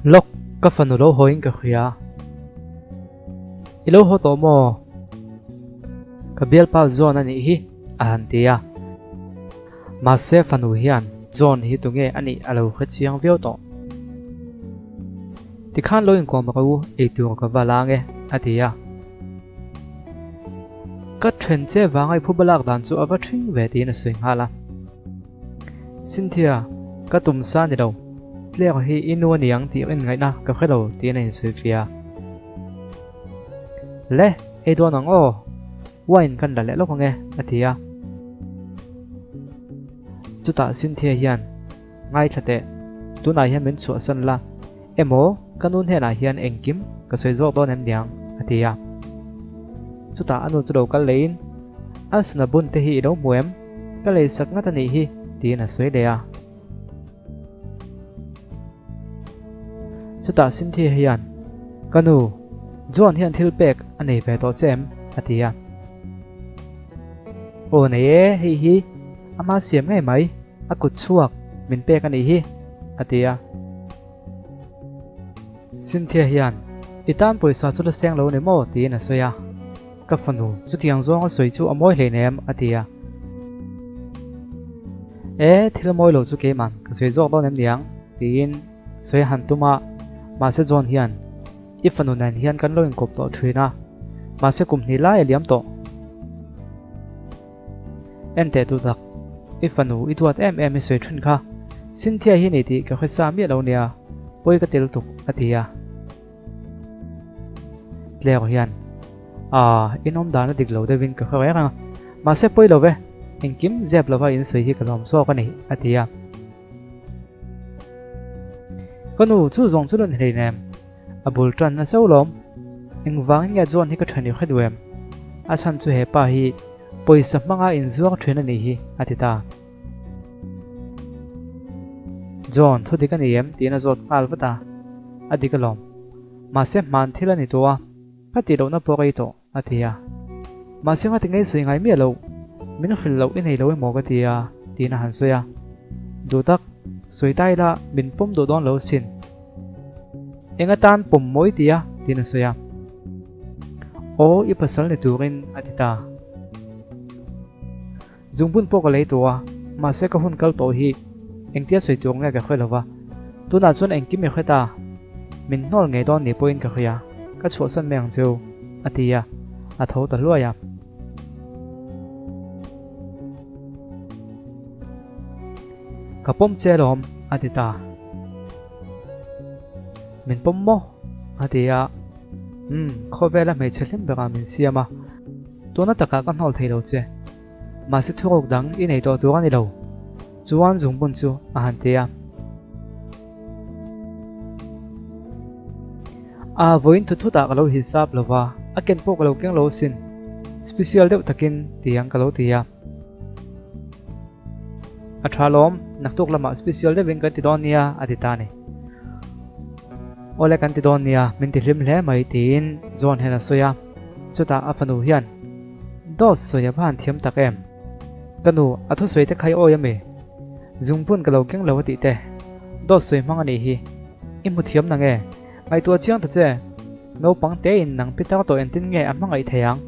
lok ka fanu lo hoing ka khia ilo ho to mo ka bial pa zone ani hi an tia ma se fanu hian zone hi tunge ani alo khachiang veo to ti khan lo in ko ma ku e tu ka walange atia ka thren che wangai phubalak dan chu awa thing ve ti na sing hala Cynthia ka tum sa ni đâu tlek hi inu niang ti in ngai na ka khelo ti na in Sophia le e do nang o wine kan la le lo nge atia chuta Cynthia hian ngai thate tu na hian min chu san la emo kanun he na hian engkim ka soi zo to nem niang atia chuta anu chu do ka lein asna bun te hi do muem ka le sak nga ta ni hi ti na soi de a chuta Cynthia hian kanu John hian thil pek anei ve to chem atia o nei hi ama siam ngai mai akut chuak min pek ani hi atia Cynthia hian itan poisa chu la seng lo ne mo ti na soya ka fanu chu tiang zong a soi chu amoi hle nem atia thil moi lo chu ke man ka soi zo to nem niang tin soi han tuma ma se John hian ifanu nan hian kan lo in kop to thina ma se kum ni la eliam to ente tu tak ifanu ituat em soi thun kha Cynthia hi nei ti ka khasa mi lo nia poi ka tel tuk atia tleo hian inom dana dik lo de win ka khawe nga ma se poi lo ve engkim zep lova in soi hi kalom so ka ni atia kanu chu zong chu lon hlei nem abul tran na sewlom engwang nge John hi ka thani khadwem a chan chu he pa hi poisa manga in zuak thena ni hi atita John thu dikani em tina zot alvata adikalom ma se man thila ni towa pati lo na pokai to atia ma se ngati ngai sui ngai mi lo min khil lo in hei lo mo ka tia tina han soya dutak soi tai la min pum do don lo sin enga tan pum moi tia tina soya o i pasal ni turin atita zungbun po ka lei towa ma se ka hun kal to hi engtia soi tuang nge ka khwelawa tuna chon engki me khweta min nol nge don ni point ka khya ka chho san meng cheu atia a tho ta luaya kapom chelom atita min pom mo atia khovela me chelim bega min siama tuna taka kan hol theilo che ma se thurok dang in ei to tu ani lo chuan zungbun chu a han tia a voin thu ta ka lo hisap lova a ken po ka lo keng lo sin special deuh takin tiang ka lo tia a thalom naktuk lama special deving ka ti donia aditani ole kan ti donia min ti hlim hle mai tin John hena soya chuta afanu hian dos soya ban thiam takem kanu athu soi te khai o yame zungpun ka lo keng lo ti te dos soi mangani hi imu thiam na nge ai tua chiang ta che no pang te in nang pitar to entin nge amangai theyang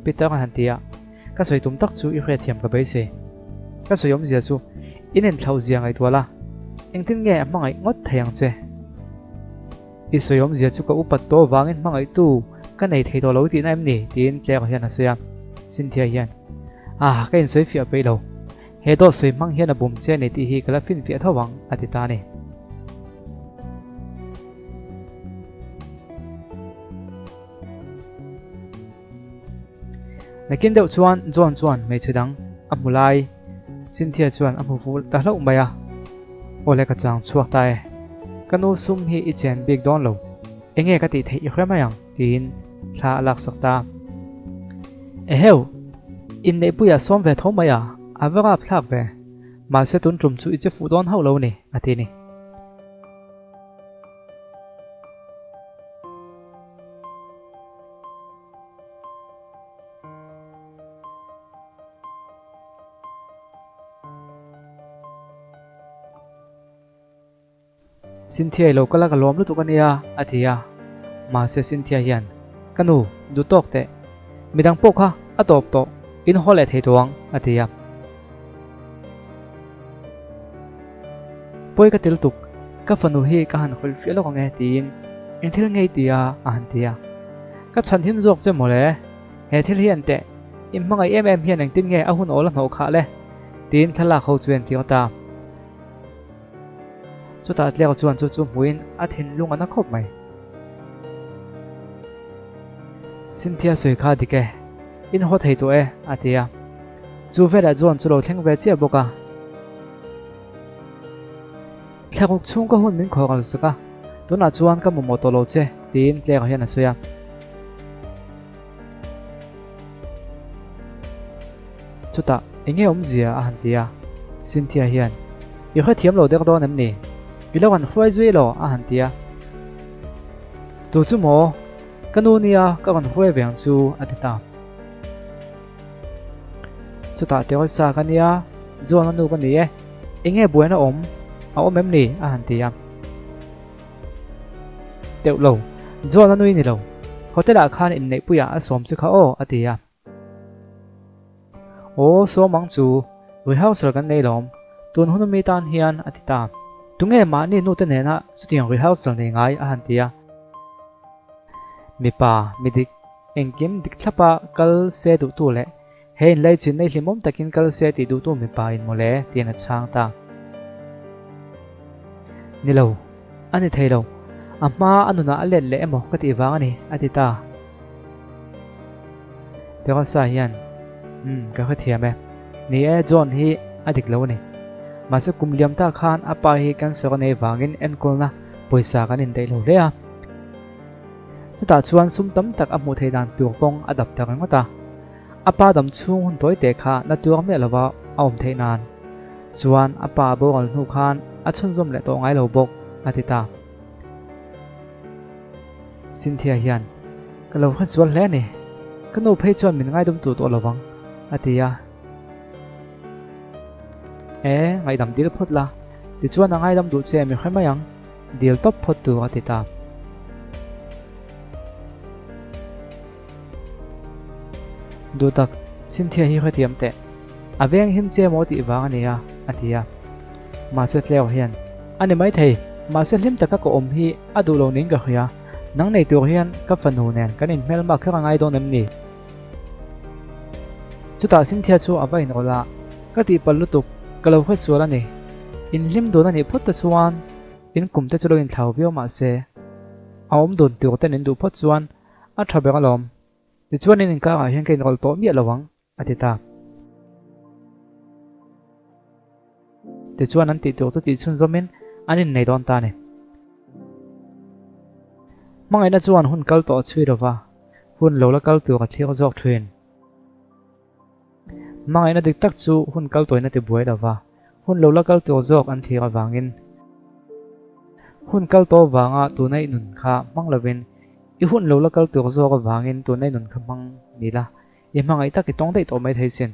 pitar han tia ka soi tum tak chu i hre thiam ka beise ka soyom zia chu inen thlau zia ngai tuala engtin nge amangai ngot theyang che i soyom zia chu ka upat to wangin mangai tu ka nei thei to lo ti na em ni tin tlek hian a soya Cynthia hian ka in soi fia pe lo he do soi mang hian a bum che nei ti hi kala fin fia thawang atita ni nakin deuh chuan John mei chedang amulai Cynthia chuan amufu ta hlo maya ole ka chang chuak tai kanu sum hi i chen big don lo enge ka ti thei hremayang tin thla alak sakta heu in nei puya som ve thomaya avara phlak ve ma se tun trum chu i che fu don ho lo ni atini Cynthia lo kala ka lom lu tu kania athia ma se Cynthia hian kanu du tok te midang pok ha atop to in hole thei tuang athia poi ka til tuk ka fanu hi ka han khol fi lo ka nge tin in thil ngei tia a han tia ka chan him jok che mole he thil hian te im mangai em hian ang tin nge a hun ol no kha le tin thala kho chuan ti ta chu ta tlek chuan chu muin a thin lung ana khop mai Cynthia soi kha dike in ho thei to e atia chu vera John chu lo thleng ve che boka thlakuk chung ka hun min khogal saka tuna chuan ka momo to lo che tin tlek hian a soya chuta enge omzia a han tia Cynthia hian i kha thiam lo dek don em ni ilawan huai zui lo a han tia tu chu mo kanunia ka kan huai veng chu atita chuta te sa kania John anu kan ni e enge buena om a om em ni a han tia teu lo John anu ni lo hotel a khan in nei puya a som chu kha o atia o so mang chu rehearsal kan nei lom tun hunu mi tan hian atita tunge ma ni nu te ne na chuting rehearsal nei ngai a han tia mi pa midik engkim dik thlapa kal se du tu le hein lai chin nei hlimom takin kal se ti du tu mi pa in mole tian a chang ta nilo ani theilo amma anuna alet le emo ka ti wang ani atita te ka sa hian ka khathiam e ni e John hi adik lo ni ma se kumliam ta khan apa hi kan so nei wangin enkol na poisa kan in dei lo le a chuta chuan sum tam tak a mu thei dan tur pong adap ta ngota apa dam chung hun toy te kha na tur me lawa aum thei nan chuan apa bo al nu khan a chun zom le to ngai lo bok atita Cynthia hian ka lo khan sual le ni ka no phei chuan min ngai dum tu to lawang atia ngai dam dil phot la ti chuan ngai dam du che mi khaimayang dil top phot tu atita du tak Cynthia hi khatiam te aveng him che mo ti wang ania atia ma se tleo hian ani mai thei ma se hlim taka ko om hi adu lo ning ka khia nang nei tur hian ka fanu nen kan in mel ma kha ngai don em ni chuta Cynthia chu avain ola ka ti palutuk kalo kha suala ni in hlim do na ni phot ta chuan in kum te chulo in thlau vio ma se aom don tur ten in du phot chuan a thabe alom ti chuan in ka hian kein rol to mi lawang atita ti chuan an ti tur chu ti chun zomin anin nei don ta ni mangai na chuan hun kal to chui rowa hun lo la kal tu ka thir jok thrin mangai na dik tak chu hun kal toina ti buai dawa hun lo la kal tu jok an thira wangin hun kal to wanga tu nei nun kha manglovin i hun lo la kal tu jok wangin tu nei nun kha mang nila i mangai ta ki tong dei to mai thei sin